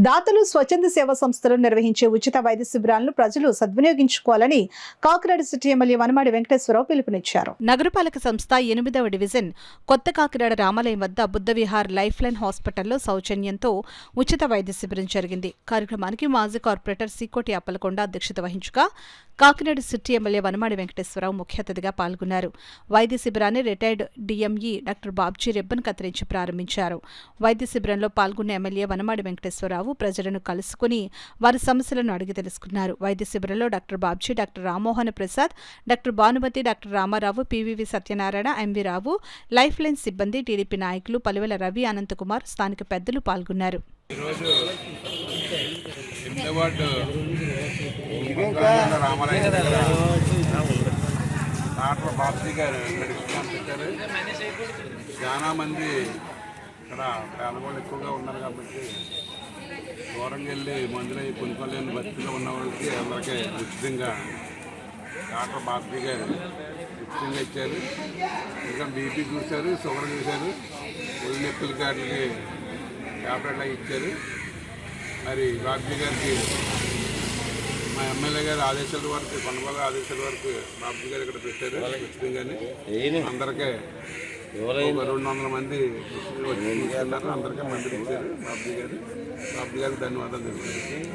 దాతలు స్వచ్ఛంద సేవా సంస్థలు నిర్వహించే ఉచిత వైద్య శిబిరాలను ప్రజలు సద్వినియోగించుకోవాలని కాకినాడ సిటీ ఎమ్మెల్యే వనమాడి వెంకటేశ్వరరావు పిలుపునిచ్చారు. నగరపాలక సంస్థ 8వ డివిజన్ కొత్త కాకినాడ రామాలయం వద్ద బుద్ధవిహార్ లైఫ్ లైన్ హాస్పిటల్లో సౌజన్యంతో ఉచిత వైద్య శిబిరం జరిగింది. కార్యక్రమానికి మాజీ కార్పొరేటర్ సీకోటి అప్పలకొండ అధ్యక్షత వహించగా కాకినాడ సిటీ ఎమ్మెల్యే వనమాడి వెంకటేశ్వరరావు ముఖ్య అతిథిగా పాల్గొన్నారు. వైద్య శిబిరాన్ని retired DME doctor Babji ribbon కత్తిరించి ప్రారంభించారు. వైద్య శిబిరంలో పాల్గొన్న ఎమ్మెల్యే వనమాడి వెంకటేశ్వరరావు ప్రజలను కలుసుకుని వారి సమస్యలను అడిగి తెలుసుకున్నారు. వైద్య శిబిరంలో doctor Babji, doctor Rammohan Prasad, doctor Bhanumathi, doctor Ramarao, PVV Satyanarayana, MV Rao, life line సిబ్బంది, టీడీపీ నాయకులు పలువెల రవి, అనంతకుమార్, స్థానిక పెద్దలు పాల్గొన్నారు. డాక్టర్ బాబ్జీ గారు పెట్టారు. చాలా మంది ఇక్కడ పేదవాళ్ళు ఎక్కువగా ఉన్నారు కాబట్టి దూరంగా వెళ్ళి మందులు కొనుక్కోలేని బతిలో ఉన్న వాళ్ళకి అందరికీ ఉచితంగా డాక్టర్ బాబ్జీ గారు ఉచితంగా ఇచ్చారు. ఇంకా బీపీ చూశారు, షుగర్ చూశారు, ఒళ్ళు నొప్పుల కాటికి ట్యాబ్లెట్లు ఇచ్చారు. మరి బాబ్జీ గారికి మా ఎమ్మెల్యే గారి ఆదేశాల వరకు, కొనగోలు ఆదేశాల వరకు బాబ్జీ గారు ఇక్కడ పెట్టారు. ఉచితంగానే అందరికీ 200 మంది వచ్చి అందరికీ మందులు ఇచ్చారు. బాబ్జీ గారికి ధన్యవాదాలు తెలుపుతారు.